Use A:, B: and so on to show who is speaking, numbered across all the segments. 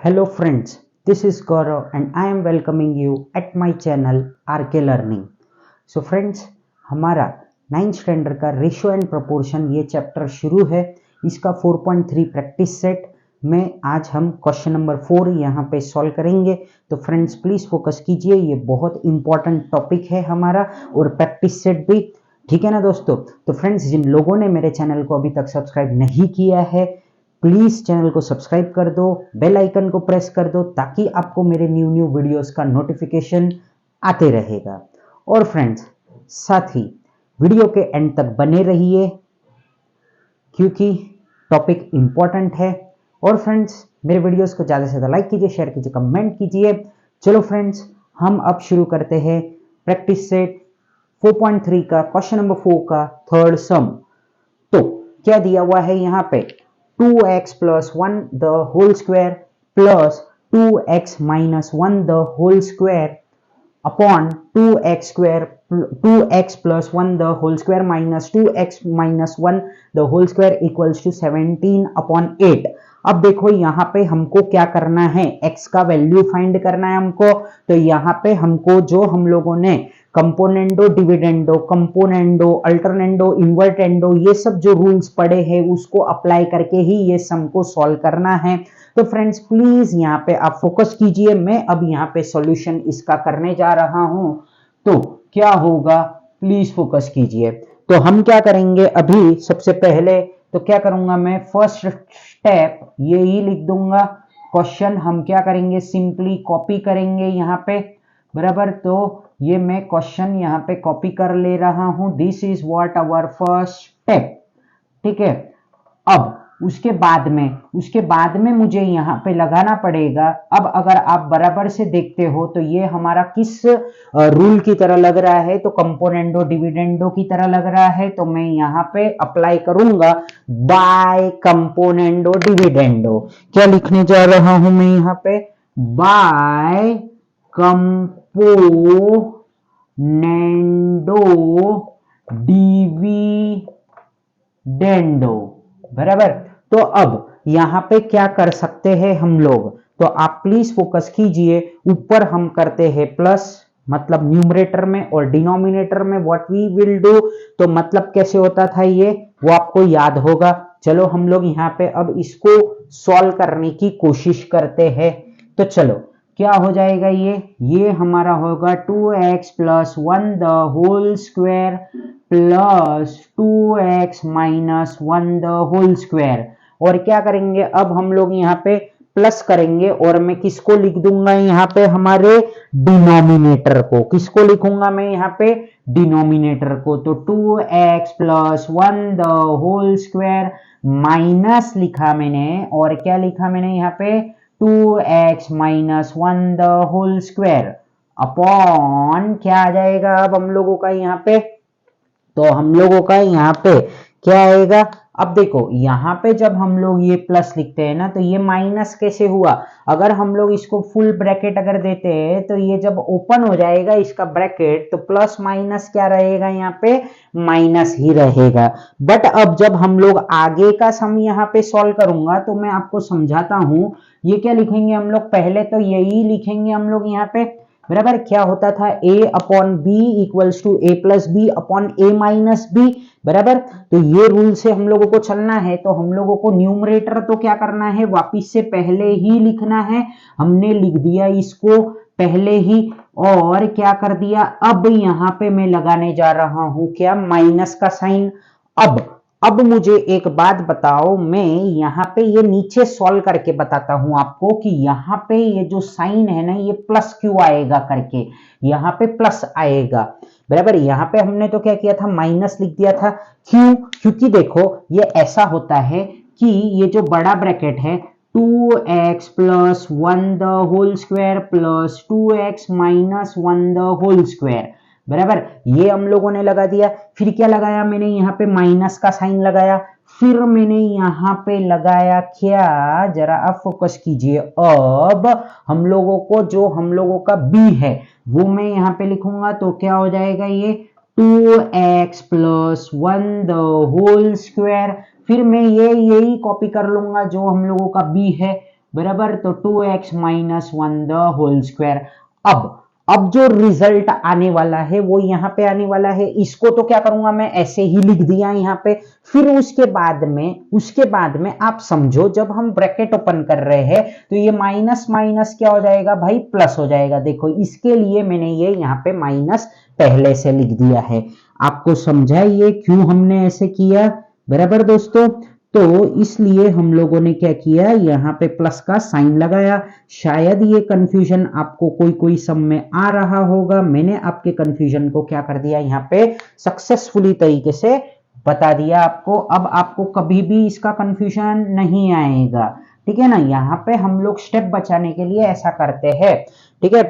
A: Hello friends, this is Gaurav and I am welcoming you at my channel RK Learning. So friends, हमारा 9th standard का ratio and proportion ये chapter शुरू है। इसका 4.3 practice set में आज हम क्वेश्चन नंबर 4 यहाँ पे सॉल्व करेंगे। तो फ्रेंड्स प्लीज फोकस कीजिए, ये बहुत इंपॉर्टेंट टॉपिक है हमारा और प्रैक्टिस सेट भी, ठीक है ना दोस्तों। तो फ्रेंड्स जिन लोगों ने मेरे चैनल को अभी तक सब्सक्राइब नहीं किया है, प्लीज चैनल को सब्सक्राइब कर दो, बेल आइकन को प्रेस कर दो ताकि आपको मेरे न्यू वीडियोस का नोटिफिकेशन आते रहेगा। और फ्रेंड्स साथ ही वीडियो के एंड तक बने रहिए क्योंकि टॉपिक इंपॉर्टेंट है। और फ्रेंड्स मेरे वीडियोस को ज़्यादा से ज़्यादा लाइक कीजिए, शेयर कीजिए, कमेंट कीजिए। चलो फ्रेंड्स हम अब शुरू करते हैं प्रैक्टिस सेट 4.3 का क्वेश्चन नंबर 4 का थर्ड सम। तो क्या दिया हुआ है यहाँ पे 2x plus 1 the whole square plus 2x minus 1 the whole square upon 2x plus 1 the whole square minus 2x minus 1 the whole square equals to 17 upon 8। अब देखो यहाँ पे हमको क्या करना है, x का वैल्यू फाइंड करना है हमको। तो यहाँ पे हमको जो हम लोगों ने componendo, dividendo, componendo, alternendo, invertendo ये सब जो रूल्स पढ़े हैं उसको अप्लाई करके ही ये सम को सॉल्व करना है। तो फ्रेंड्स प्लीज यहाँ पे आप फोकस कीजिए, मैं अब यहाँ पे सॉल्यूशन इसका करने जा रहा हूं। तो क्या होगा प्लीज फोकस कीजिए। तो हम क्या करेंगे अभी, सबसे पहले तो क्या करूंगा मैं, फर्स्ट स्टेप ये ही लिख दूंगा। क्वेश्चन हम क्या करेंगे, सिंपली कॉपी करेंगे यहाँ पे, बराबर। तो ये मैं क्वेश्चन यहाँ पे कॉपी कर ले रहा हूं। This is what our first step, ठीक है। अब उसके बाद में मुझे यहाँ पे लगाना पड़ेगा। अब अगर आप बराबर से देखते हो तो ये हमारा किस रूल की तरह लग रहा है, तो कंपोनेंडो डिविडेंडो की तरह लग रहा है। तो मैं यहाँ पे अप्लाई करूंगा बाय कंपोनेंडो डिविडेंडो। क्या लिखने जा रहा हूं मैं यहाँ पे, बाय कंपोनेंडो डिविडेंडो, बराबर। तो अब यहां पे क्या कर सकते हैं हम लोग, तो आप प्लीज फोकस कीजिए। ऊपर हम करते हैं प्लस, मतलब न्यूमरेटर में, और डिनोमिनेटर में व्हाट वी विल डू, तो मतलब कैसे होता था ये वो आपको याद होगा। चलो हम लोग यहाँ पे अब इसको सॉल्व करने की कोशिश करते हैं। तो चलो क्या हो जाएगा, ये हमारा होगा 2x plus 1 the whole square plus 2x minus 1 the whole square। और क्या करेंगे अब हम लोग यहाँ पे प्लस करेंगे, और मैं किसको लिख दूंगा यहाँ पे, हमारे डिनोमिनेटर को। किसको लिखूंगा मैं यहाँ पे, डिनोमिनेटर को। तो 2x plus 1 the whole square minus लिखा मैंने, और क्या लिखा मैंने यहाँ पे 2x minus 1 the whole square upon क्या आ जाएगा अब हम लोगों का यहाँ पे, तो हम लोगों का यहाँ पे क्या आएगा। अब देखो यहाँ पे जब हम लोग ये प्लस लिखते हैं ना, तो ये माइनस कैसे हुआ, अगर हम लोग इसको फुल ब्रैकेट अगर देते हैं तो ये जब ओपन हो जाएगा इसका ब्रैकेट, तो प्लस माइनस क्या रहेगा यहाँ पे, माइनस ही रहेगा। बट अब जब हम लोग आगे का सम यहाँ पे सॉल्व करूंगा तो मैं आपको समझाता हूं। ये क्या लिखेंगे हम लोग, पहले तो यही लिखेंगे हम लोग यहाँ पे, बराबर। क्या होता था, a upon b equals to a plus b upon a minus b, बराबर। तो ये रूल से हम लोगों को चलना है। तो हम लोगों को न्यूमरेटर तो क्या करना है, वापिस से पहले ही लिखना है। हमने लिख दिया इसको पहले ही, और क्या कर दिया, अब यहाँ पे मैं लगाने जा रहा हूं क्या, माइनस का साइन। अब मुझे एक बात बताओ, मैं यहाँ पे ये नीचे सॉल्व करके बताता हूं आपको कि यहाँ पे ये जो साइन है ना, ये प्लस क्यों आएगा करके, यहाँ पे प्लस आएगा, बराबर। यहाँ पे हमने तो क्या किया था, माइनस लिख दिया था। क्यों, क्योंकि देखो ये ऐसा होता है कि ये जो बड़ा ब्रैकेट है 2x plus 1 the whole square plus 2x minus 1 the whole square, बराबर। ये हम लोगों ने लगा दिया। फिर क्या लगाया मैंने यहाँ पे, माइनस का साइन लगाया। फिर मैंने यहाँ पे लगाया क्या, जरा आप फोकस कीजिए। अब हम लोगों को जो हम लोगों का b है वो मैं यहाँ पे लिखूंगा। तो क्या हो जाएगा, ये 2x plus 1 the whole square। फिर मैं यही कॉपी कर लूंगा जो हम लोगों का b है, बराबर। तो 2x minus 1 the whole square. अब जो रिजल्ट आने वाला है वो यहाँ पे आने वाला है। इसको तो क्या करूंगा मैं, ऐसे ही लिख दिया यहाँ पे। फिर उसके बाद में आप समझो, जब हम ब्रैकेट ओपन कर रहे हैं तो ये माइनस माइनस क्या हो जाएगा भाई, प्लस हो जाएगा। देखो इसके लिए मैंने ये यहाँ पे माइनस पहले से लिख दिया है। आपको समझा ये क्यों हमने ऐसे किया, बराबर दोस्तों। तो इसलिए हम लोगों ने क्या किया, यहाँ पे प्लस का साइन लगाया। शायद ये कंफ्यूजन आपको कोई सम में आ रहा होगा। मैंने आपके कंफ्यूजन को क्या कर दिया, यहाँ पे सक्सेसफुली तरीके से बता दिया आपको। अब आपको कभी भी इसका कंफ्यूजन नहीं आएगा, ठीक है ना। यहाँ पे हम लोग स्टेप बचाने के लिए ऐसा करते हैं, ठीक है।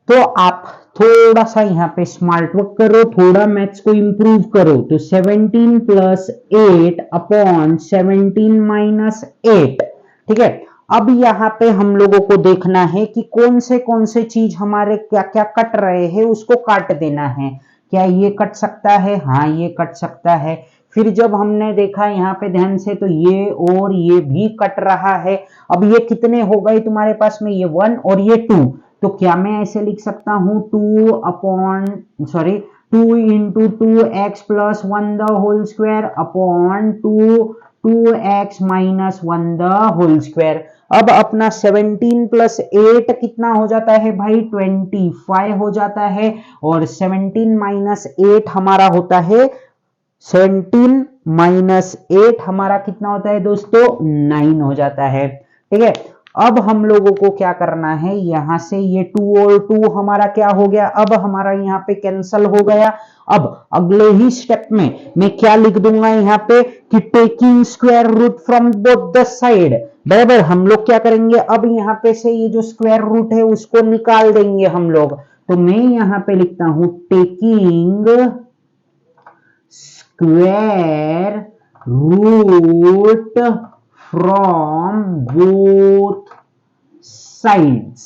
A: तो आप थोड़ा सा यहाँ पे स्मार्ट वर्क करो, थोड़ा मैथ्स को इंप्रूव करो। तो 17 प्लस 8 अपॉन 17 माइनस 8, ठीक है। अब यहाँ पे हम लोगों को देखना है कि कौन से चीज हमारे क्या क्या कट रहे हैं, उसको काट देना है। क्या ये कट सकता है, हाँ ये कट सकता है। फिर जब हमने देखा यहाँ पे ध्यान से, तो ये और ये भी कट रहा है। अब ये कितने हो गए तुम्हारे पास में, ये 1 और ये 2। तो क्या मैं ऐसे लिख सकता हूं, 2 into 2x plus 1 the whole square upon 2x minus 1 the whole square. अब अपना 17 प्लस 8 कितना हो जाता है भाई, 25 हो जाता है। और 17 माइनस 8 हमारा होता है, 17 माइनस 8 हमारा कितना होता है दोस्तों, 9 हो जाता है, ठीक है। अब हम लोगों को क्या करना है, यहां से ये 2 और 2 हमारा क्या हो गया, अब हमारा यहाँ पे कैंसल हो गया। अब अगले ही स्टेप में मैं क्या लिख दूंगा यहाँ पे कि taking square root from both the side, बराबर। हम लोग क्या करेंगे, अब यहाँ पे से ये जो स्क्वायर रूट है उसको निकाल देंगे हम लोग। तो मैं यहाँ पे लिखता हूं taking square root from both sides,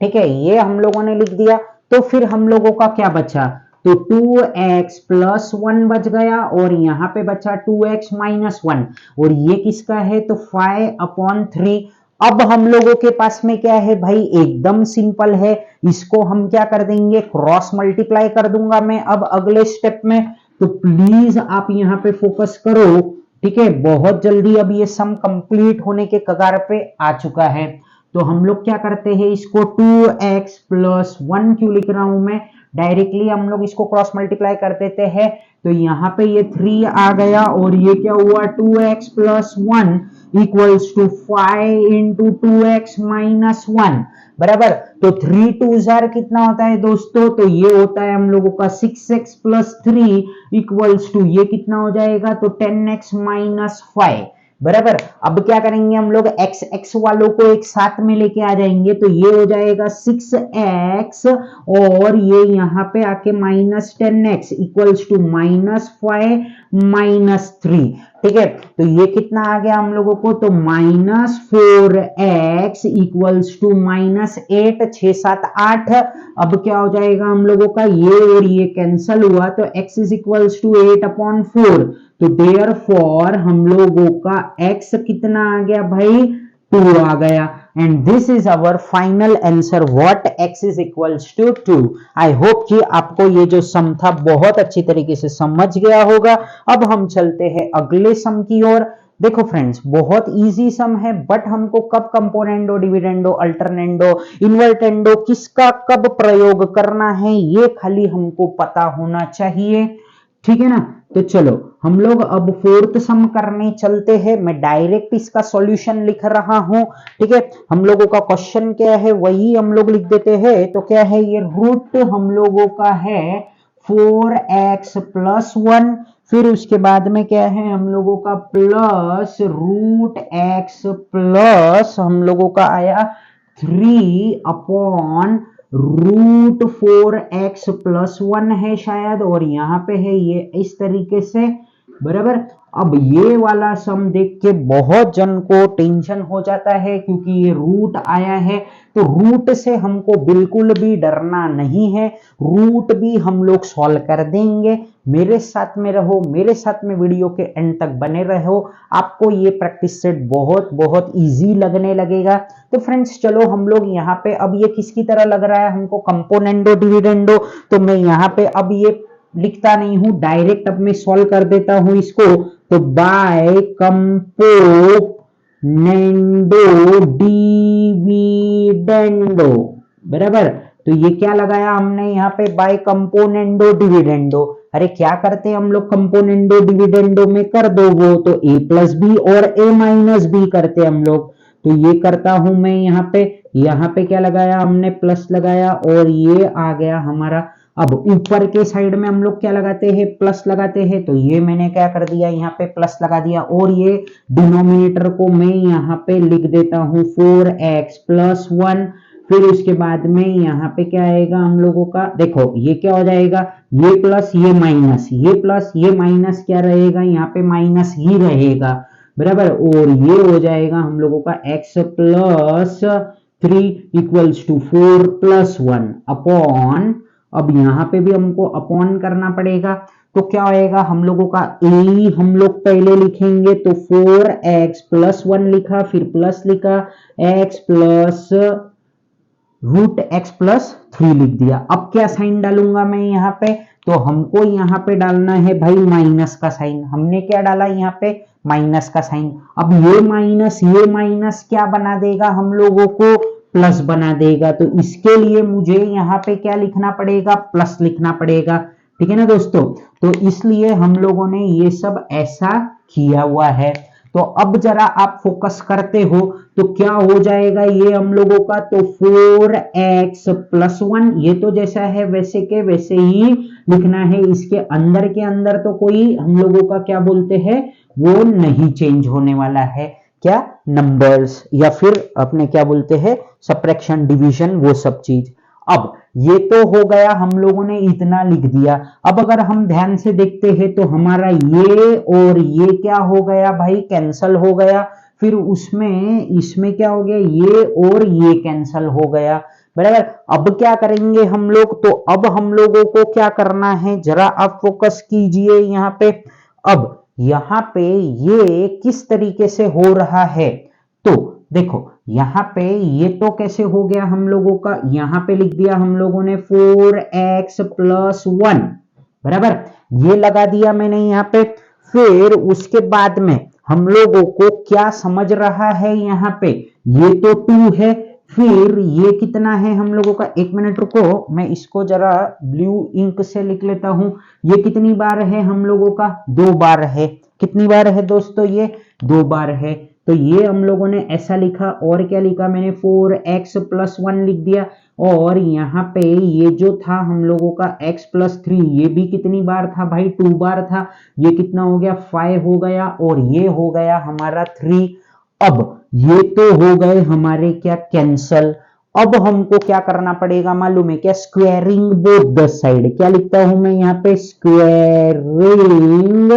A: ठीक है। ये हम लोगों ने लिख दिया। तो फिर हम लोगों का क्या बचा, तो 2x प्लस 1 बच गया और यहाँ पे बचा 2x माइनस 1। और ये किसका है, तो 5 अपॉन 3। अब हम लोगों के पास में क्या है भाई, एकदम सिंपल है। इसको हम क्या कर देंगे, क्रॉस मल्टीप्लाई कर दूंगा मैं अब अगले स्टेप में। तो प्लीज आप यहाँ पे फोकस करो, ठीक है। बहुत जल्दी अब ये सम कंप्लीट होने के कगार पे आ चुका है। तो हम लोग क्या करते हैं, इसको 2x प्लस 1 क्यों लिख रहा हूं मैं, डायरेक्टली हम लोग इसको क्रॉस मल्टीप्लाई कर देते हैं। तो यहाँ पे ये 3 आ गया और ये क्या हुआ, 2x plus 1 equals to 5 into 2x minus 1, बराबर। तो 3 2 जार कितना होता है दोस्तों, तो ये होता है हम लोगों का 6x प्लस 3 इक्वल्स टू ये कितना हो जाएगा, तो 10x माइनस 5, बराबर। अब क्या करेंगे हम लोग, x x वालों को एक साथ में लेके आ जाएंगे। तो ये हो जाएगा 6x और ये यहाँ पे आके minus 10x equals to minus 5 minus 3, ठीक है। तो ये कितना आ गया हम लोगों को, तो minus 4x equals to minus 8, 6 7 8। अब क्या हो जाएगा हम लोगों का, ये और ये कैंसल हुआ, तो x is equals to 8 upon 4। तो देयरफॉर हम लोगों का x कितना आ गया भाई, 2 आ गया। And this is our final answer, what x is equals to 2। I hope कि आपको ये जो सम था बहुत अच्छी तरीके से समझ गया होगा। अब हम चलते हैं अगले सम की ओर। देखो फ्रेंड्स, बहुत इजी सम है, बट हमको कब कंपोनेंडो, डिविडेंडो, अल्टरनेंडो, इन्वर्टेंडो किसका कब प्रयोग करना है, ये खाली हमको पता होना चाहिए, ठीक है ना। तो चलो हम लोग अब फोर्थ सम करने चलते हैं। मैं डायरेक्ट इसका सॉल्यूशन लिख रहा हूं, ठीक है। हम लोगों का क्वेश्चन क्या है वही हम लोग लिख देते हैं। तो क्या है, ये रूट हम लोगों का है 4x प्लस 1। फिर उसके बाद में क्या है हम लोगों का, प्लस रूट x प्लस हम लोगों का आया 3 अपॉन रूट 4x प्लस 1 है शायद, और यहाँ पे है ये इस तरीके से, बराबर। अब ये वाला सम देख के बहुत जन को टेंशन हो जाता है क्योंकि ये रूट आया है, तो रूट से हमको बिल्कुल भी डरना नहीं है, रूट भी हम लोग सॉल्व कर देंगे। मेरे साथ में रहो, मेरे साथ में वीडियो के एंड तक बने रहो, आपको ये प्रैक्टिस सेट बहुत बहुत इजी लगने लगेगा। तो फ्रेंड्स चलो हम लोग यहाँ पे, अब ये किसकी तरह लग रहा है हमको, कंपोनेंडो डिविडेंडो, तो मैं यहाँ पे अब ये लिखता नहीं हूं, डायरेक्ट अब मैं सॉल्व कर देता हूं इसको। तो बाय कंपोनेंडो डिविडेंडो, बराबर। तो ये क्या लगाया हमने यहाँ पे, बाय कंपोनेंडो डिविडेंडो। अरे क्या करते हैं हम लोग कंपोनेंडो डिविडेंडो में, कर दो वो तो a प्लस बी और a माइनस बी करते हम लोग। तो ये करता हूं मैं यहाँ पे क्या लगाया हमने, प्लस लगाया, और ये आ गया हमारा। अब ऊपर के साइड में हम लोग क्या लगाते हैं, प्लस लगाते हैं, तो ये मैंने क्या कर दिया, यहाँ पे प्लस लगा दिया, और ये डिनोमिनेटर को मैं यहाँ पे लिख देता हूँ 4x प्लस 1। फिर उसके बाद में यहाँ पे क्या आएगा हम लोगों का, देखो ये क्या हो जाएगा, ये प्लस ये माइनस, ये प्लस ये माइनस क्या रहेगा, यहाँ पे माइनस ही रहेगा, बराबर। और ये हो जाएगा हम लोगों का x plus 3 equals to 4 plus 1 upon, अब यहाँ पे भी हमको अपॉन करना पड़ेगा, तो क्या होएगा हम लोगों का, a हम लोग पहले लिखेंगे, तो 4x प्लस 1 लिखा, फिर प्लस लिखा, x plus root x plus 3 लिख दिया। अब क्या साइन डालूंगा मैं यहाँ पे, तो हमको यहाँ पे डालना है भाई माइनस का साइन। हमने क्या डाला यहाँ पे, माइनस का साइन। अब ये माइनस क्या बना देगा हम लोगों को, प्लस बना देगा। तो इसके लिए मुझे यहाँ पे क्या लिखना पड़ेगा, प्लस लिखना पड़ेगा, ठीक है ना दोस्तों। तो इसलिए हम लोगों ने ये सब ऐसा किया हुआ है। तो अब जरा आप फोकस करते हो तो क्या हो जाएगा ये हम लोगों का, तो 4x प्लस 1, ये तो जैसा है वैसे के वैसे ही लिखना है, इसके अंदर के अंदर तो कोई हम लोगों का क्या बोलते हैं, वो नहीं चेंज होने वाला है, क्या, नंबर्स, या फिर अपने क्या बोलते हैं, सब्ट्रैक्शन, डिवीजन, वो सब चीज। अब ये तो हो गया, हम लोगों ने इतना लिख दिया। अब अगर हम ध्यान से देखते हैं तो हमारा ये और ये क्या हो गया भाई, कैंसल हो गया। फिर उसमें इसमें क्या हो गया, ये और ये कैंसल हो गया, बराबर। अब क्या करेंगे हम लोग, तो अब हम लोगों को क्या करना है, जरा आप फोकस कीजिए यहाँ पे। अब यहाँ पे ये किस तरीके से हो रहा है, तो देखो यहाँ पे ये तो कैसे हो गया हम लोगों का, यहाँ पे लिख दिया हम लोगों ने 4x प्लस 1, बराबर, ये लगा दिया मैंने यहाँ पे। फिर उसके बाद में हम लोगों को क्या समझ रहा है, यहाँ पे ये तो 2 है, फिर ये कितना है हम लोगों का, एक मिनट रुको, मैं इसको जरा ब्लू इंक से लिख लेता हूं। ये कितनी बार है हम लोगों का, 2 बार है। कितनी बार है दोस्तों, ये 2 बार है। तो ये हम लोगों ने ऐसा लिखा, और क्या लिखा मैंने, 4x प्लस 1 लिख दिया। और यहाँ पे ये जो था हम लोगों का x प्लस 3, ये भी कितनी बार था भाई, 2 बार था। ये कितना हो गया, 5 हो गया, और ये हो गया हमारा 3। अब ये तो हो गए हमारे क्या, कैंसल। अब हमको क्या करना पड़ेगा मालूम है क्या, स्क्वेयरिंग बोथ द साइड। क्या लिखता हूं मैं यहाँ पे, स्क्वेयरिंग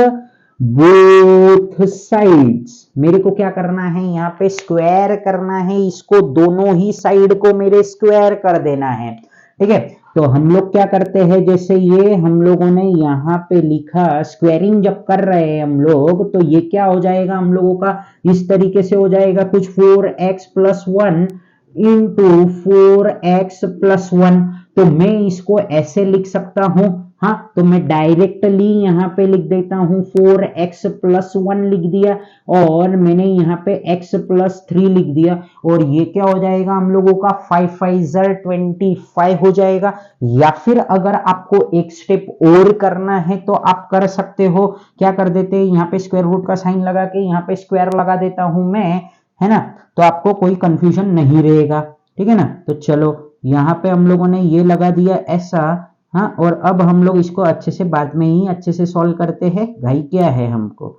A: बोथ साइड्स। मेरे को क्या करना है यहाँ पे, स्क्वायर करना है इसको, दोनों ही साइड को मेरे स्क्वायर कर देना है, ठीक है। तो हम लोग क्या करते हैं, जैसे ये हम लोगों ने यहाँ पे लिखा, स्क्वायरिंग जब कर रहे हैं हम लोग, तो ये क्या हो जाएगा हम लोगों का, इस तरीके से हो जाएगा कुछ, 4x plus 1 into 4x plus 1। तो मैं इसको ऐसे लिख सकता हूं, हाँ, तो मैं डायरेक्टली यहाँ पे लिख देता हूं 4x प्लस 1 लिख दिया, और मैंने यहाँ पे x प्लस 3 लिख दिया। और ये क्या हो जाएगा हम लोगों का, 5 5 25 हो जाएगा। या फिर अगर आपको एक स्टेप और करना है तो आप कर सकते हो, क्या कर देते हैं, यहाँ पे स्क्वायर रूट का साइन लगा के यहाँ पे स्क्वायर लगा देता हूं मैं, है ना, तो आपको कोई कंफ्यूजन नहीं रहेगा, ठीक है ना। तो चलो यहाँ पे हम लोगों ने ये लगा दिया ऐसा, हाँ। और अब हम लोग इसको अच्छे से बाद में ही अच्छे से सॉल्व करते हैं, भाई क्या है हमको,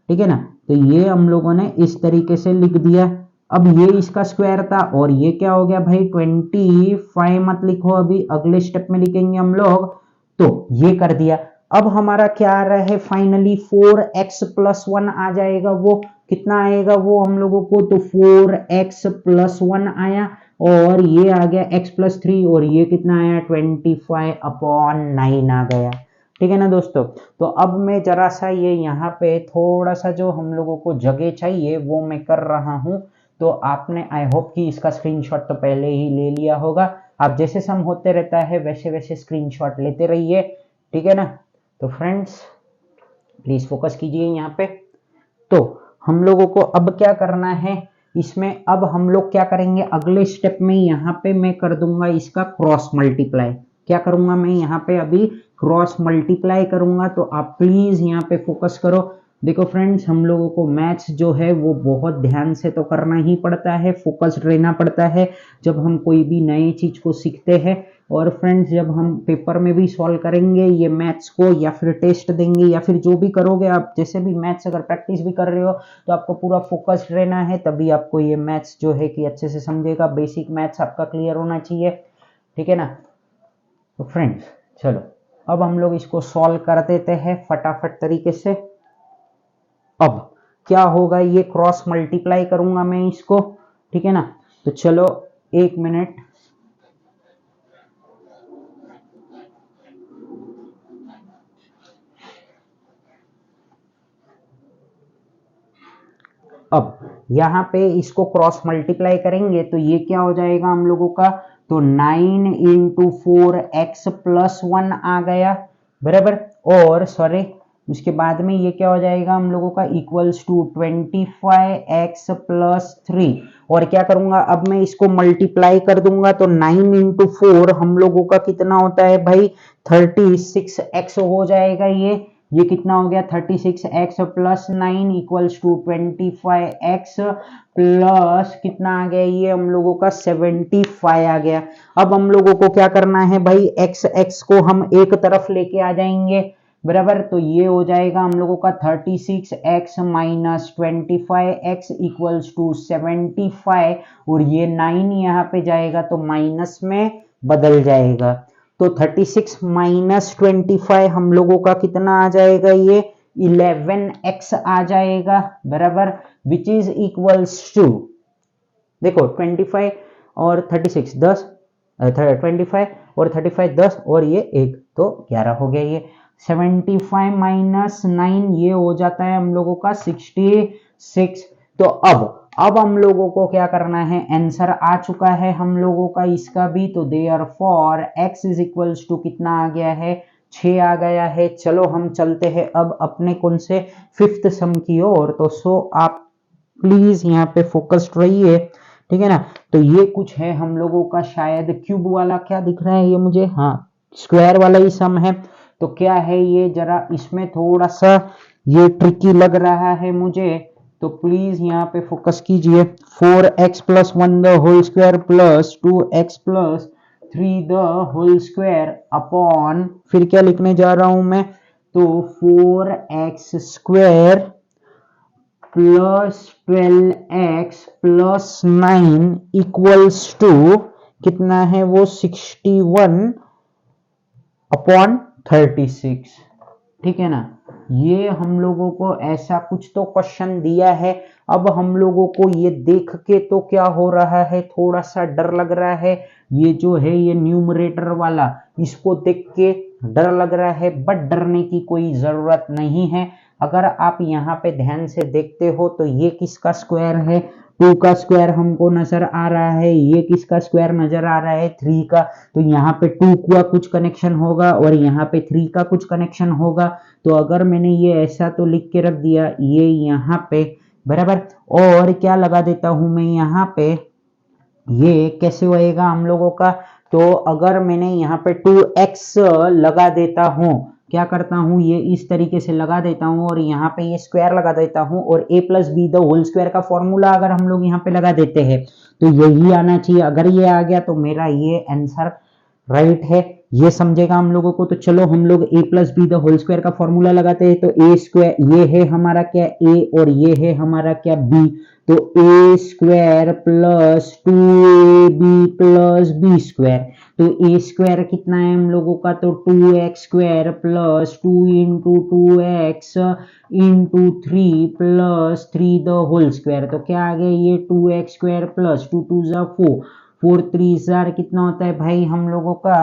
A: ठीक है ना। तो ये हम लोगों ने इस तरीके से लिख दिया। अब ये इसका स्क्वायर था, और ये क्या हो गया भाई, 25 मत लिखो, अभी अगले स्टेप में लिखेंगे हम लोग। तो ये कर दिया। अब हमारा क्या आ रहा है फाइनली 4x प्लस 1 आ जाएगा। वो कितना आएगा वो हम लोगों को, तो 4x प्लस 1 आया और ये आ गया x प्लस 3 और ये कितना आया 25/9 आ गया। ठीक है ना दोस्तों। तो अब मैं जरा सा ये यहाँ पे थोड़ा सा जो हम लोगों को जगह चाहिए वो मैं कर रहा हूँ। तो आपने आई होप कि इसका स्क्रीनशॉट तो पहले ही ले लिया होगा। आप जैसे सम होते रहता है वैसे वैसे स्क्रीनशॉट लेते रहिए, ठीक है ना। तो फ्रेंड्स प्लीज फोकस कीजिए यहाँ पे। तो हम लोगों को अब क्या करना है इसमें, अब हम लोग क्या करेंगे अगले स्टेप में, यहाँ पे मैं कर दूंगा इसका क्रॉस मल्टीप्लाई। क्या करूंगा मैं यहाँ पे अभी क्रॉस मल्टीप्लाई करूंगा। तो आप प्लीज यहाँ पे फोकस करो। देखो फ्रेंड्स, हम लोगों को मैथ्स जो है वो बहुत ध्यान से तो करना ही पड़ता है, फोकस रहना पड़ता है जब हम कोई भी नई चीज को सीखते हैं। और फ्रेंड्स जब हम पेपर में भी सॉल्व करेंगे ये मैथ्स को, या फिर टेस्ट देंगे, या फिर जो भी करोगे आप, जैसे भी मैथ्स अगर प्रैक्टिस भी कर रहे हो तो आपको पूरा फोकस रहना है, तभी आपको ये मैथ्स जो है कि अच्छे से समझेगा। बेसिक मैथ्स आपका क्लियर होना चाहिए, ठीक है ना। तो फ्रेंड्स चलो अब हम लोग इसको सॉल्व कर देते हैं फटाफट तरीके से। अब क्या होगा, ये क्रॉस मल्टीप्लाई करूंगा मैं इसको, ठीक है ना। तो चलो एक मिनट। अब यहाँ पे इसको क्रॉस मल्टीप्लाई करेंगे तो ये क्या हो जाएगा हम लोगों का, तो 9 इंटू 4x प्लस 1 आ गया, बराबर। और सॉरी उसके बाद में ये क्या हो जाएगा हम लोगों का, इक्वल्स टू 25x प्लस 3। और क्या करूंगा अब मैं इसको मल्टीप्लाई कर दूंगा, तो 9 इंटू 4 हम लोगों का कितना होता है भाई 36x हो जाएगा। ये कितना हो गया 36x plus 9 equals to 25x plus कितना आ गया, ये हम लोगों का 75 आ गया। अब हम लोगों को क्या करना है भाई, x को हम एक तरफ लेके आ जाएंगे, बराबर। तो ये हो जाएगा हम लोगों का 36x minus 25x equals to 75 और ये 9 यहाँ पे जाएगा तो माइनस में बदल जाएगा। तो 36 माइनस 25 हम लोगों का कितना आ जाएगा, ये 11x आ जाएगा, बराबर। विच इज इक्वल्स टू, देखो 25 और 36 10, 25 और 35 10 और ये 1 तो 11 हो गया। ये 75 माइनस 9 ये हो जाता है हम लोगों का 66। तो अब हम लोगों को क्या करना है, आंसर आ चुका है हम लोगों का इसका भी। तो therefore x is equals to कितना आ गया है, 6 आ गया है। चलो हम चलते हैं अब अपने कौन से फिफ्थ सम की ओर। तो सो आप प्लीज यहाँ पे फोकस्ड रहिए, ठीक है ना। तो ये कुछ है हम लोगों का, शायद क्यूब वाला क्या दिख रहा है ये मुझे, हाँ स्क्वायर वाला ही सम है। तो क्या है ये, जरा इसमें थोड़ा सा ये ट्रिकी लग रहा है मुझे, तो प्लीज यहाँ पे फोकस कीजिए। 4x plus 1 the whole square plus 2x plus 3 the whole square upon, फिर क्या लिखने जा रहा हूं मैं, तो 4x square plus 12x plus 9 equals to कितना है वो 61 अपॉन 36, ठीक है ना। ये हम लोगों को ऐसा कुछ तो क्वेश्चन दिया है। अब हम लोगों को ये देख के तो क्या हो रहा है, थोड़ा सा डर लग रहा है। ये जो है ये न्यूमरेटर वाला, इसको देख के डर लग रहा है, बट डरने की कोई जरूरत नहीं है। अगर आप यहाँ पे ध्यान से देखते हो तो ये किसका स्क्वायर है, 2 का स्क्वायर हमको नजर आ रहा है। ये किसका स्क्वायर नजर आ रहा है, 3 का। तो यहाँ पे 2 का कुछ कनेक्शन होगा और यहाँ पे 3 का कुछ कनेक्शन होगा। तो अगर मैंने ये ऐसा तो लिख के रख दिया, ये यहाँ पे, बराबर। और क्या लगा देता हूं मैं यहाँ पे, ये कैसे होएगा हम लोगों का, तो अगर मैंने यहाँ पे 2x लगा देता हूं, क्या करता हूं ये इस तरीके से लगा देता हूं और यहाँ पे ये स्क्वायर लगा देता हूं और a plus b the whole square का फॉर्मूला अगर हम लोग यहाँ पे लगा देते हैं तो यही आना चाहिए। अगर ये आ गया तो मेरा ये आंसर राइट है। ये समझेगा हम लोगों को। तो चलो हम लोग a plus b the whole square का फॉर्मूला लगाते हैं। तो ए स्क्वायर ये है हमारा क्या a और ये है हमारा क्या b। तो a square plus 2ab plus b square. तो a स्क्वायर कितना है हम लोगों का, तो 2x square plus 2 into 2x into 3 plus 3 the whole square. तो क्या आ गया ये 2x स्क्वायर प्लस 2 2 जा 4, 4 3 जार कितना होता है भाई हम लोगों का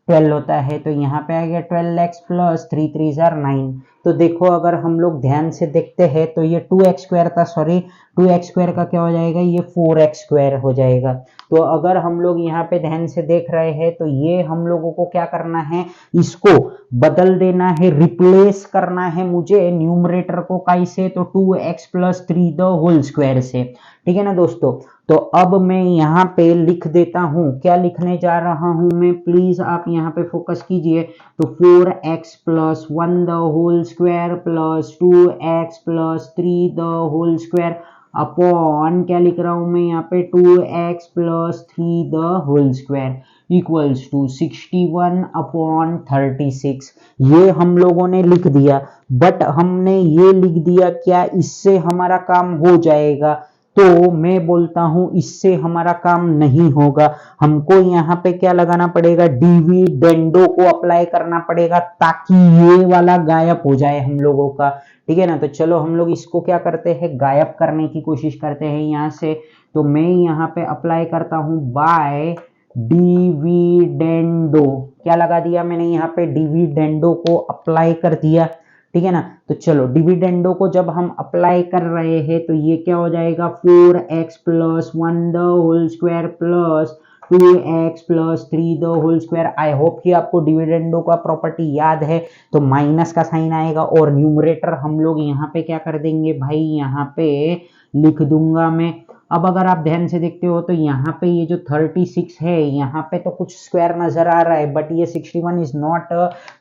A: 12 होता है। तो यहाँ पे आ गया 12x प्लस 3 3 जार 9। तो देखो अगर हम लोग ध्यान से देखते हैं तो ये 2x स्क्वायर था, सॉरी 2x स्क्वायर का क्या हो जाएगा, ये 4x स्क्वायर हो जाएगा। तो अगर हम लोग यहाँ पे ध्यान से देख रहे हैं तो ये हम लोगों को क्या करना है, इसको बदल देना है, रिप्लेस करना है मुझे न्यूमरेटर को कैसे, तो 2x plus 3 the whole square से। ठीक है ना दोस्तों। तो अब मैं यहाँ पे लिख देता हूँ, क्या लिखने जा रहा हूँ मैं, प्लीज आप यहाँ पे फोकस कीजिए। तो 4x plus 1 the whole square plus 2x plus 3 the whole square upon क्या लिख रहा हूँ मैं यहाँ पे 2x plus 3 the whole square equals to 61 upon 36। ये हम लोगों ने लिख दिया, बट हमने ये लिख दिया क्या इससे हमारा काम हो जाएगा, तो मैं बोलता हूं इससे हमारा काम नहीं होगा। हमको यहाँ पे क्या लगाना पड़ेगा, डिविडेंडो को अप्लाई करना पड़ेगा ताकि ये वाला गायब हो जाए हम लोगों का। ठीक है ना। तो चलो हम लोग इसको क्या करते हैं, गायब करने की कोशिश करते हैं यहाँ से। तो मैं यहाँ पे अप्लाई करता हूं बाय डिविडेंडो। क्या लगा दिया मैंने यहाँ पे, डिविडेंडो को अप्लाई कर दिया। ठीक है ना। तो चलो डिविडेंडो को जब हम अप्लाई कर रहे हैं तो ये क्या हो जाएगा 4x plus 1 the whole square plus 2x plus 3 the whole square. I hope कि आपको डिविडेंडो का प्रॉपर्टी याद है। तो माइनस का साइन आएगा और न्यूमरेटर हम लोग यहाँ पे क्या कर देंगे भाई, यहाँ पे लिख दूंगा मैं। अब अगर आप ध्यान से देखते हो तो यहाँ पे ये जो 36 है यहाँ पे तो कुछ स्क्वायर नजर आ रहा है, बट ये 61 is not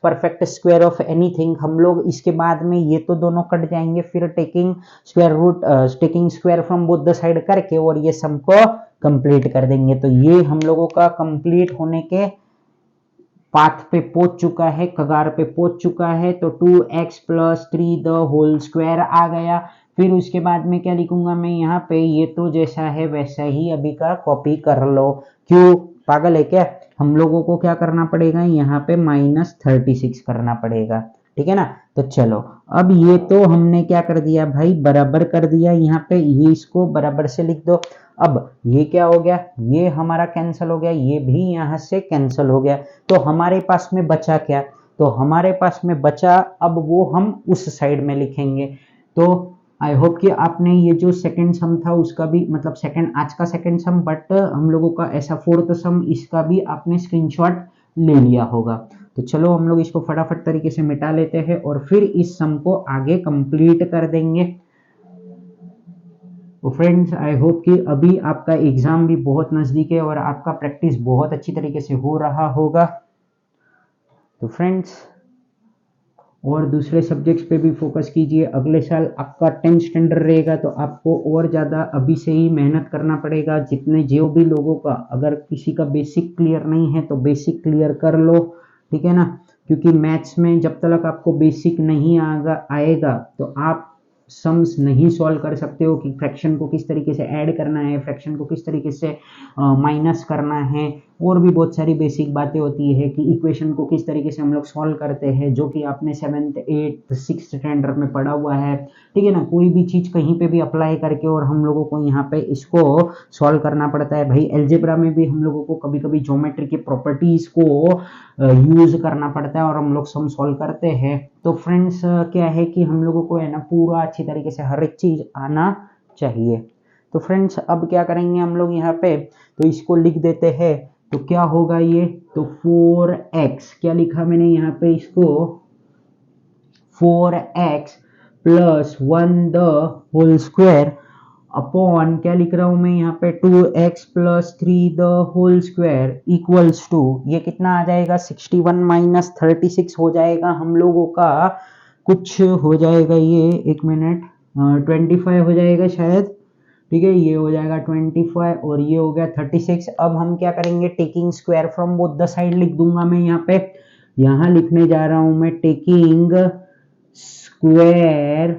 A: perfect square of anything. हम लोग इसके बाद में ये तो दोनों कट जाएंगे, फिर taking square root taking square from both the side करके और ये सम को कंप्लीट कर देंगे। तो ये हम लोगों का कंप्लीट होने के पाथ पे पहुंच चुका है, कगार पे पहुंच चुका है। तो 2x plus 3 the whole square आ गया। फिर उसके बाद में क्या लिखूंगा मैं यहाँ पे, ये तो जैसा है वैसा ही अभी का कॉपी कर लो। क्यों, पागल है क्या, हम लोगों को क्या करना पड़ेगा यहाँ पे -36 करना पड़ेगा। ठीक है ना। तो चलो अब ये तो हमने क्या कर दिया भाई, बराबर कर दिया यहाँ पे, ये इसको बराबर से लिख दो। अब ये क्या हो गया, ये हमारा कैंसिल हो गया, ये भी यहाँ से कैंसिल हो गया। तो हमारे पास में बचा क्या, तो हमारे पास में बचा, अब वो हम उस साइड में लिखेंगे। तो आई होप कि आपने ये जो सेकंड सम था उसका भी, मतलब सेकंड आज का सेकंड सम, बट हम लोगों का ऐसा फोर्थ सम, इसका भी आपने स्क्रीनशॉट ले लिया होगा। तो चलो हम लोग इसको फटाफट तरीके से मिटा लेते हैं और फिर इस सम को आगे कंप्लीट कर देंगे। तो फ्रेंड्स आई होप कि अभी आपका एग्जाम भी बहुत नजदीक है और आपका प्रैक्टिस बहुत अच्छी तरीके से हो रहा होगा। तो फ्रेंड्स और दूसरे सब्जेक्ट्स पे भी फोकस कीजिए। अगले साल आपका 10th स्टैंडर्ड रहेगा तो आपको और ज़्यादा अभी से ही मेहनत करना पड़ेगा। जितने जो भी लोगों का अगर किसी का बेसिक क्लियर नहीं है तो बेसिक क्लियर कर लो। ठीक है ना। क्योंकि मैथ्स में जब तक आपको बेसिक नहीं आएगा तो आप सम्स नहीं सॉल्व कर सकते हो कि फ्रैक्शन को किस तरीके से ऐड करना है, फ्रैक्शन को किस तरीके से माइनस करना है, और भी बहुत सारी बेसिक बातें होती है कि इक्वेशन को किस तरीके से हम लोग सॉल्व करते हैं, जो कि आपने 7th 8th 6th स्टैंडर्ड में पढ़ा हुआ है। ठीक है ना। कोई भी चीज़ कहीं पे भी अप्लाई करके और हम लोगों को यहाँ पे इसको सॉल्व करना पड़ता है भाई। एल्जेब्रा में भी हम लोगों को कभी कभी ज्योमेट्री की प्रॉपर्टीज को यूज करना पड़ता है और हम लोग सम सॉल्व करते हैं। तो फ्रेंड्स क्या है कि हम लोगों को है ना पूरा अच्छी तरीके से हर एक चीज आना चाहिए। तो फ्रेंड्स अब क्या करेंगे हम लोग यहाँ पे, तो इसको लिख देते हैं। तो क्या होगा ये, तो 4x, क्या लिखा मैंने यहाँ पे इसको, 4x plus 1 the whole square upon क्या लिख रहा हूं मैं यहाँ पे 2x plus 3 the whole square equals to, ये कितना आ जाएगा 61 माइनस 36 हो जाएगा हम लोगों का, कुछ हो जाएगा ये, एक मिनट, 25 हो जाएगा शायद, ठीक है, ये हो जाएगा 25 और ये हो गया 36। अब हम क्या करेंगे, taking square from both the side लिख दूंगा मैं यहाँ पे, यहाँ लिखने जा रहा हूं मैं taking square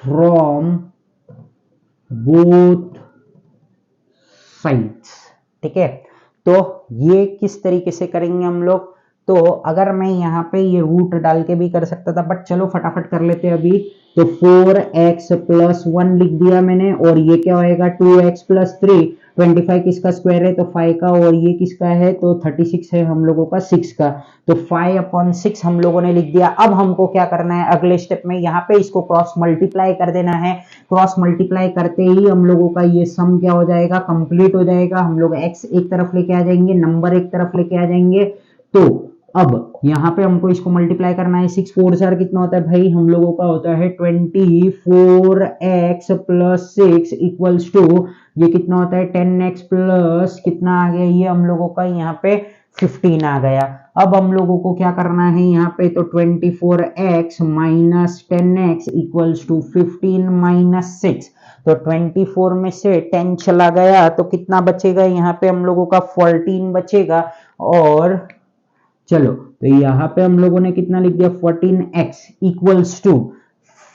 A: from both sides. ठीक है, तो ये किस तरीके से करेंगे हम लोग, तो अगर मैं यहाँ पे ये रूट डाल के भी कर सकता था, बट चलो फटाफट कर लेते हैं अभी। तो 4x प्लस 1 लिख दिया मैंने, और ये क्या होएगा 2x प्लस 3, 25 किसका स्क्वायर है तो 5 का, और ये किसका है तो 36 है हम लोगों का 6 का, तो 5/6 हम लोगों ने लिख दिया। अब हमको क्या करना है अगले स्टेप में, यहाँ पे इसको क्रॉस मल्टीप्लाई कर देना है। क्रॉस मल्टीप्लाई करते ही हम लोगों का ये सम क्या हो जाएगा, कंप्लीट हो जाएगा। हम लोग x एक तरफ लेके आ जाएंगे, नंबर एक तरफ लेके आ जाएंगे। तो अब यहाँ पे हमको इसको मल्टीप्लाई करना है, 6 4 4 कितना होता है भाई, हम लोगों का होता है 24x प्लस 6 इक्वल्स टू, ये कितना होता है 10x प्लस कितना आ गया, ये हम लोगों का यहाँ पे 15 आ गया। अब हम लोगों को क्या करना है यहाँ पे, तो 24x minus 10x equals to 15 minus 6, तो 24 में से 10 चला गया तो कितना बचेगा यहाँ पे हम लोगों का 14 बचेगा। और चलो तो यहाँ पे हम लोगों ने कितना लिख दिया 14x इक्वल्स टू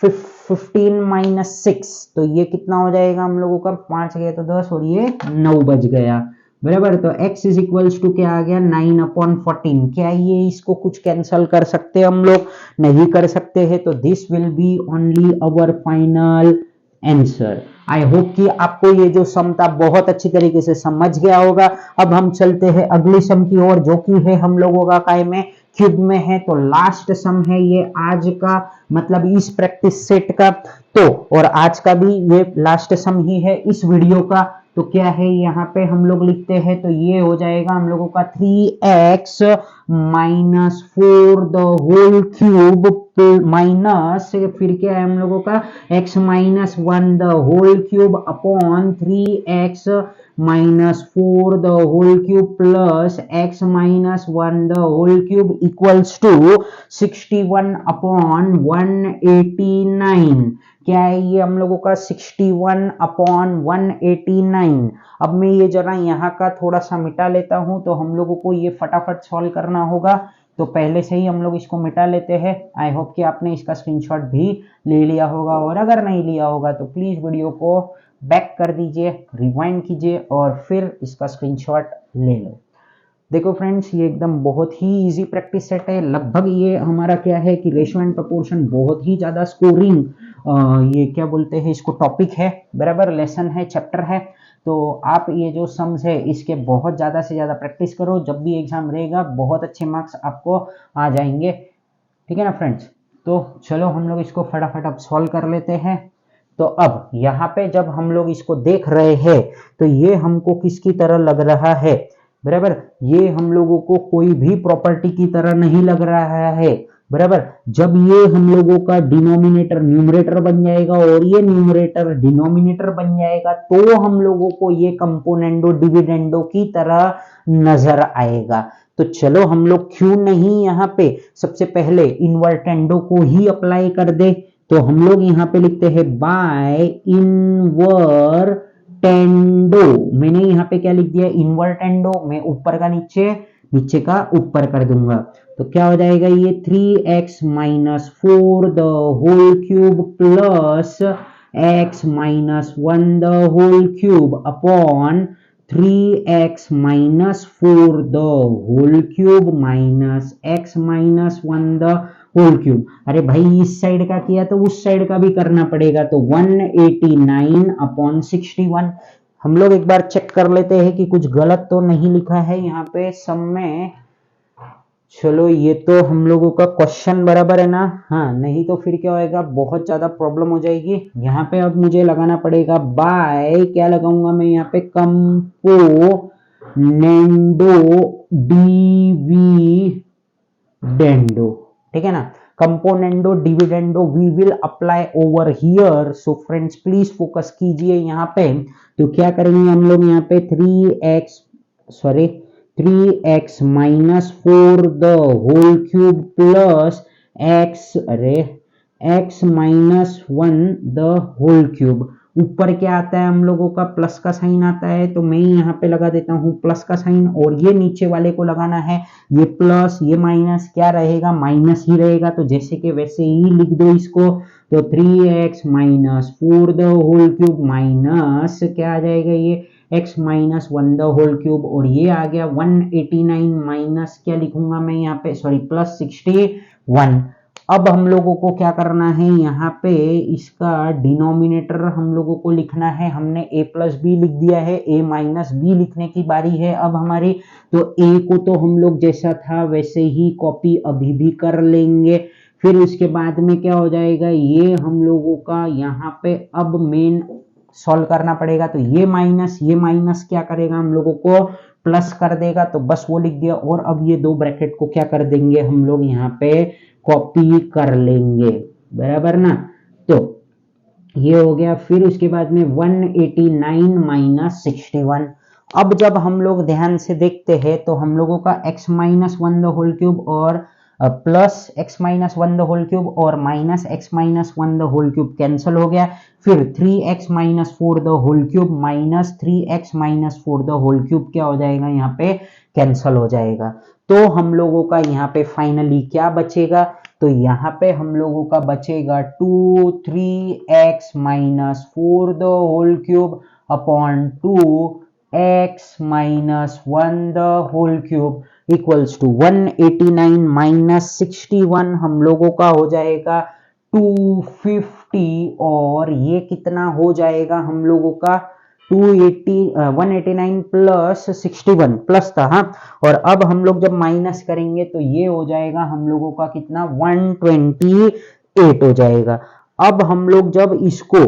A: 15 माइनस 6, तो ये कितना हो जाएगा हम लोगों का 5 गया तो 10 और ये 9 बच गया बराबर। तो x इज इक्वल्स टू क्या आ गया 9/14। क्या ये इसको कुछ कैंसल कर सकते हैं हम लोग, नहीं कर सकते हैं, तो this will be only our final answer. I hope कि आपको ये जो सम था बहुत अच्छी तरीके से समझ गया होगा। अब हम चलते हैं अगले सम की ओर, जो कि है हम लोगों का काय में क्यूब में है। तो लास्ट सम है ये आज का, मतलब इस प्रैक्टिस सेट का, तो और आज का भी ये लास्ट सम ही है इस वीडियो का। तो क्या है यहाँ पे हम लोग लिखते हैं, तो ये हो जाएगा हम लोगों का 3x minus 4 the whole cube minus फिर क्या है हम लोगों का x minus 1 the whole cube upon 3x minus 4 the whole cube plus x minus 1 the whole cube equals to 61/189। क्या है ये हम लोगों का 61/189। अब मैं ये जरा यहाँ का थोड़ा सा मिटा लेता हूं, तो हम लोगों को ये फटाफट सॉल्व करना होगा। तो पहले से ही हम लोग इसको मिटा लेते हैं। आई होप कि आपने इसका स्क्रीनशॉट भी ले लिया होगा, और अगर नहीं लिया होगा तो प्लीज वीडियो को बैक कर दीजिए, रिवाइंड कीजिए और फिर इसका स्क्रीनशॉट ले लो। देखो फ्रेंड्स, ये एकदम बहुत ही इजी प्रैक्टिस सेट है। लगभग ये हमारा क्या है कि रेशियो एंड प्रोपोर्शन बहुत ही ज्यादा स्कोरिंग ये क्या बोलते हैं इसको टॉपिक है बराबर, लेसन है, चैप्टर है। तो आप ये जो सम्स है इसके बहुत ज्यादा से ज्यादा प्रैक्टिस करो, जब भी एग्जाम रहेगा बहुत अच्छे मार्क्स आपको आ जाएंगे। ठीक है ना फ्रेंड्स, तो चलो हम लोग इसको फटाफट अब सॉल्व कर लेते हैं। तो अब यहाँ पे जब हम लोग इसको देख रहे हैं तो ये हमको किसकी तरह लग रहा है बराबर, ये हम लोगों को कोई भी प्रॉपर्टी की तरह नहीं लग रहा है बराबर। जब ये हम लोगों का डिनोमिनेटर न्यूमरेटर बन जाएगा और ये न्यूमरेटर डिनोमिनेटर बन जाएगा, तो हम लोगों को ये कंपोनेंडो डिविडेंडो की तरह नजर आएगा। तो चलो हम लोग क्यों नहीं यहाँ पे सबसे पहले इन्वर्टेंडो को ही अप्लाई कर दे। तो हम लोग यहाँ पे लिखते हैं बाय इनवर्टेंडो। मैंने यहाँ पे क्या लिख दिया इन्वर्टेंडो, मैं ऊपर का नीचे, नीचे का ऊपर कर दूंगा। तो क्या हो जाएगा ये 3x minus 4 the whole cube plus x minus 1 the whole cube upon 3x minus 4 the whole cube minus x minus 1 the whole cube. अरे भाई इस साइड का किया तो उस साइड का भी करना पड़ेगा, तो 189/61। हम लोग एक बार चेक कर लेते हैं कि कुछ गलत तो नहीं लिखा है यहाँ पे सम में। चलो ये तो हम लोगों का क्वेश्चन बराबर है ना, हाँ, नहीं तो फिर क्या होएगा बहुत ज्यादा प्रॉब्लम हो जाएगी। यहाँ पे अब मुझे लगाना पड़ेगा बाय, क्या लगाऊंगा मैं यहाँ पे कंपोनेंडो डिविडेंडो। ठीक है ना, componendo dividendo we will apply over here. So friends please focus कीजिए यहाँ पे। तो क्या करेंगे हम लोग यहाँ पे 3x minus 4 the whole cube plus x, अरे x minus 1 the whole cube. ऊपर क्या आता है हम लोगों का, प्लस का साइन आता है, तो मैं यहाँ पे लगा देता हूँ प्लस का साइन, और ये नीचे वाले को लगाना है, ये प्लस ये माइनस क्या रहेगा, माइनस ही रहेगा, तो जैसे कि वैसे ही लिख दो इसको। तो 3x minus 4 the whole cube minus क्या आ जाएगा, ये x minus 1 the whole cube, और ये आ गया 189 माइनस क्या लिखूंगा मैं यहाँ पे, सॉरी प्लस 61। अब हम लोगों को क्या करना है, यहाँ पे इसका डिनोमिनेटर हम लोगों को लिखना है। हमने a प्लस बी लिख दिया है, a माइनस बी लिखने की बारी है अब हमारी। तो a को तो हम लोग जैसा था वैसे ही कॉपी अभी भी कर लेंगे। फिर उसके बाद में क्या हो जाएगा, ये हम लोगों का यहाँ पे अब मेन सॉल्व करना पड़ेगा। तो ये माइनस क्या करेगा, हम लोगों को प्लस कर देगा, तो बस वो लिख दिया। और अब ये दो ब्रैकेट को क्या कर देंगे हम लोग यहाँ पे कॉपी कर लेंगे, बराबर ना। तो ये हो गया। फिर उसके बाद में 189 माइनस 61। अब जब हम लोग ध्यान से देखते हैं तो हम लोगों का x minus 1 the whole cube और plus x minus 1 the whole cube और minus x minus 1 the whole cube cancel हो गया। फिर 3x minus 4 the whole cube minus 3x minus 4 the whole cube क्या हो जाएगा, यहाँ पे कैंसिल हो जाएगा। तो हम लोगों का यहाँ पे फाइनली क्या बचेगा, तो यहाँ पे हम लोगों का बचेगा 2 3x minus 4 the whole cube upon 2x minus 1 the whole cube equals to 189 minus 61 हम लोगों का हो जाएगा 250, और ये कितना हो जाएगा हम लोगों का 189 प्लस 61 प्लस था, हाँ। और अब हम लोग जब माइनस करेंगे तो ये हो जाएगा हम लोगों का कितना 128 हो जाएगा। अब हम लोग जब इसको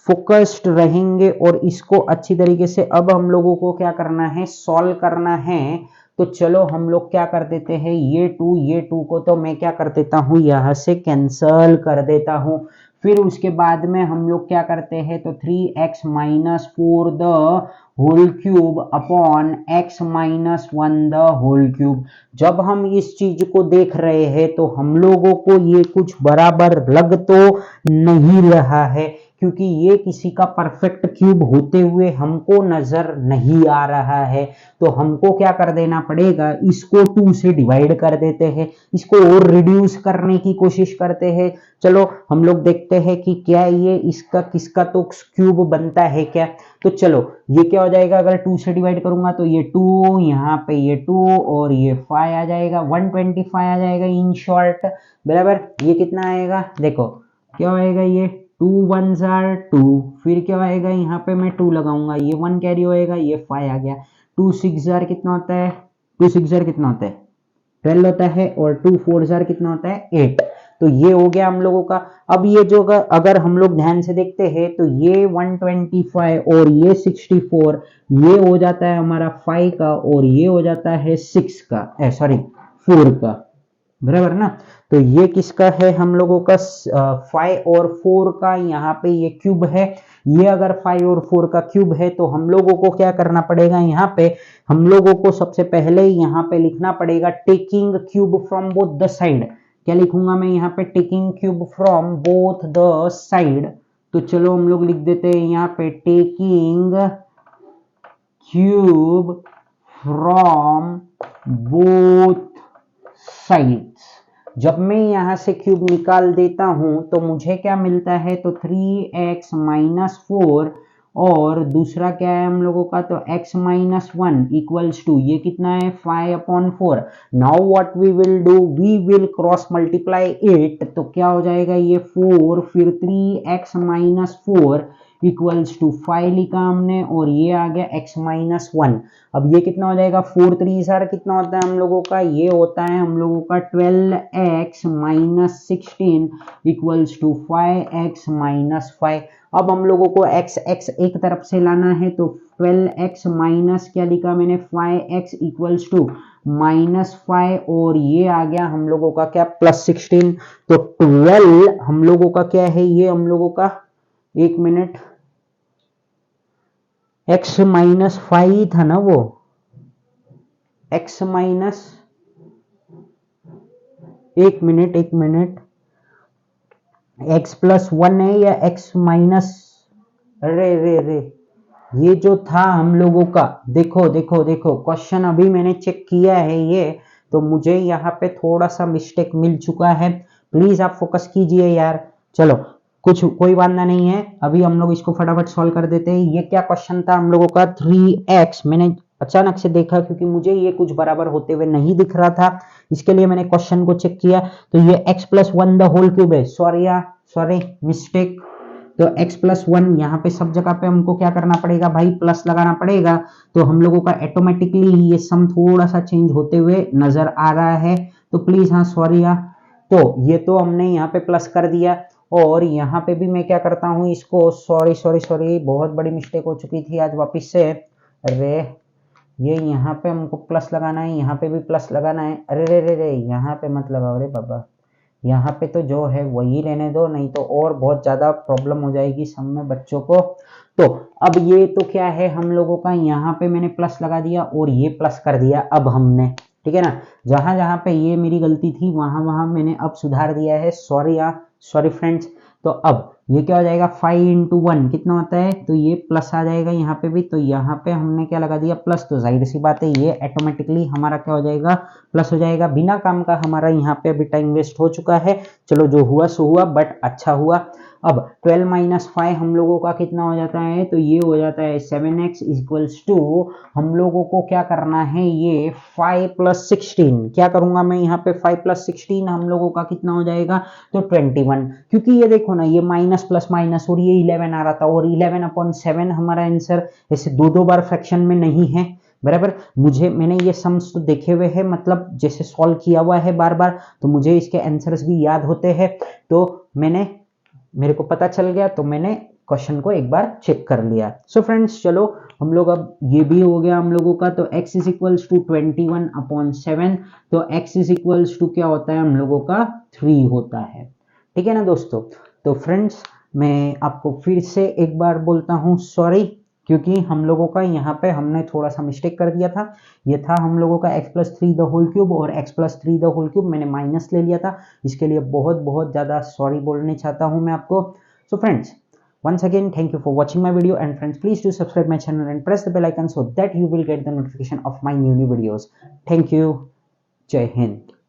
A: फोकस्ड रहेंगे और इसको अच्छी तरीके से अब हम लोगों को क्या करना है, सॉल्व करना है। तो चलो हम लोग क्या कर देते हैं, ये टू को तो मैं क्या कर देता हूं, यहां से कैंसल कर देता हूं। फिर उसके बाद में हम लोग क्या करते हैं, तो 3x minus 4 the whole cube upon x minus 1 the whole cube. जब हम इस चीज को देख रहे हैं तो हम लोगों को ये कुछ बराबर लग तो नहीं रहा है, क्योंकि ये किसी का परफेक्ट क्यूब होते हुए हमको नजर नहीं आ रहा है। तो हमको क्या कर देना पड़ेगा, इसको 2 से डिवाइड कर देते हैं, इसको और रिड्यूस करने की कोशिश करते हैं। चलो हम लोग देखते हैं कि क्या ये इसका किसका तो क्यूब बनता है क्या। तो चलो ये क्या हो जाएगा, अगर 2 से डिवाइड करूंगा तो ये 2, यहाँ पे ये 2 और ये 5 आ जाएगा, 125 आ जाएगा इन शॉर्ट, बराबर। ये कितना आएगा, देखो क्या आएगा, ये 2 1s are 2, फिर क्या आएगा, यहाँ पे मैं 2 लगाऊंगा, ये 1 कैरी होएगा, ये 5 आ गया। 2 6 जार कितना होता है, 2 6 जार कितना होता है 12 होता है, और 2 4 जार कितना होता है 8। तो ये हो गया हम लोगों का। अब ये जो अगर हम लोग ध्यान से देखते हैं तो ये 125 और ये 64, ये हो जाता है हमारा 5 का, और ये हो जाता है 6 का, सॉरी 4 का, बराबर ना। तो ये किसका है, हम लोगों का 5 और 4 का, यहाँ पे ये क्यूब है। ये अगर 5 और 4 का क्यूब है तो हम लोगों को क्या करना पड़ेगा, यहाँ पे हम लोगों को सबसे पहले यहाँ पे लिखना पड़ेगा taking cube from both the side. क्या लिखूंगा मैं यहाँ पे, taking cube from both the side. तो चलो हम लोग लिख देते हैं यहाँ पे taking cube from both sides. जब मैं यहां से क्यूब निकाल देता हूं तो मुझे क्या मिलता है, तो 3x माइनस 4, और दूसरा क्या है हम लोगों का, तो x माइनस 1 इक्वल्स टू ये कितना है 5 upon 4। Now what we will do, we will cross multiply it, तो क्या हो जाएगा, ये 4 फिर 3x माइनस 4 इक्वल्स टू 5 लिखा हमने, और ये आ गया x माइनस 1। अब ये कितना हो जाएगा, 4 3 सर कितना होता है हम लोगों का, ये होता है हम लोगों का 12x minus 16 equals to 5x minus 5। अब हम लोगों को x एक तरफ से लाना है, तो 12x माइनस क्या लिखा मैंने 5x इक्वल्स टू माइनस 5, और ये आ गया हम लोगों का क्या प्लस 16। तो 12 हम लोगों का क्या है, ये हम लोगों का, एक मिनट, x माइनस 5 था ना वो, x माइनस, एक मिनट, x प्लस 1 है या x माइनस, अरे रे रे, ये जो था हम लोगों का, देखो देखो देखो क्वेश्चन अभी मैंने चेक किया है ये, तो मुझे यहाँ पे थोड़ा सा मिस्टेक मिल चुका है, प्लीज आप फोकस कीजिए यार। चलो कुछ कोई वादा नहीं है, अभी हम लोग इसको फटाफट सॉल्व कर देते हैं। ये क्या क्वेश्चन था हम लोगों का, 3x, मैंने अचानक से देखा क्योंकि मुझे ये कुछ बराबर होते हुए नहीं दिख रहा था, इसके लिए मैंने क्वेश्चन को चेक किया, तो ये x plus 1 the whole cube है, सॉरी मिस्टेक। तो x प्लस 1 यहाँ पे सब जगह पे हमको क्या करना पड़ेगा भाई, प्लस लगाना पड़ेगा, तो हम लोगों का ऑटोमेटिकली ये सम थोड़ा सा चेंज होते हुए नजर आ रहा है, तो प्लीज हाँ सॉरी यार। तो ये तो हमने यहाँ पे प्लस कर दिया, और यहाँ पे भी मैं क्या करता हूँ इसको, सॉरी बहुत बड़ी मिस्टेक हो चुकी थी आज वापिस से, अरे ये यहाँ पे हमको प्लस लगाना है, यहाँ पे भी प्लस लगाना है, अरे रे रे रे, यहाँ पे मत लगाओ रे बाबा, यहाँ पे तो जो है वही रहने दो, नहीं तो और बहुत ज्यादा प्रॉब्लम हो जाएगी सब में बच्चों को। तो अब ये तो क्या है हम लोगों का, यहाँ पे मैंने प्लस लगा दिया और ये प्लस कर दिया अब हमने, ठीक है ना, जहां जहां पे ये मेरी गलती थी वहां वहां मैंने अब सुधार दिया है, सॉरी फ्रेंड्स। तो अब ये क्या हो जाएगा, 5 इंटू 1 कितना होता है, तो ये प्लस आ जाएगा यहाँ पे भी, तो यहाँ पे हमने क्या लगा दिया प्लस, तो जाहिर सी बात है ये ऑटोमेटिकली हमारा क्या हो जाएगा, प्लस हो जाएगा, बिना काम का हमारा यहाँ पे अभी टाइम वेस्ट हो चुका है, चलो जो हुआ सो हुआ, बट अच्छा हुआ। अब 12 माइनस 5 हम लोगों का कितना हो जाता है, तो ये हो जाता है 7x इक्वल्स टू, हम लोगों को क्या करना है, ये 5 प्लस 16, क्या करूंगा मैं यहाँ पे 5 प्लस 16 हम लोगों का कितना हो जाएगा, तो 21, क्योंकि ये देखो ना ये माइनस प्लस माइनस और ये 11 आ रहा था, और 11/7 हमारा आंसर, ऐसे दो बार फ्रैक्शन में नहीं है बराबर, मैंने ये सम्स तो देखे हुए हैं, मतलब जैसे सॉल्व किया हुआ है बार बार, तो मुझे इसके आंसर्स भी याद होते हैं, तो मेरे को पता चल गया, तो मैंने क्वेश्चन को एक बार चेक कर लिया। सो फ्रेंड्स चलो हम लोग, अब ये भी हो गया हम लोगों का, तो x इज इक्वल्स टू 21/7, तो x इज इक्वल्स टू क्या होता है हम लोगों का, 3 होता है, ठीक है ना दोस्तों। तो फ्रेंड्स मैं आपको फिर से एक बार बोलता हूँ सॉरी, क्योंकि हम लोगों का यहाँ पे हमने थोड़ा सा मिस्टेक कर दिया था, ये था हम लोगों का x plus 3 the whole cube, और x plus 3 the whole cube मैंने माइनस ले लिया था, इसके लिए बहुत बहुत ज़्यादा सॉरी बोलने चाहता हूँ मैं आपको। So friends once again thank you for watching my video, and friends please do subscribe my channel and press the bell icon so that you will get the notification of my new videos. Thank you. Jai Hind.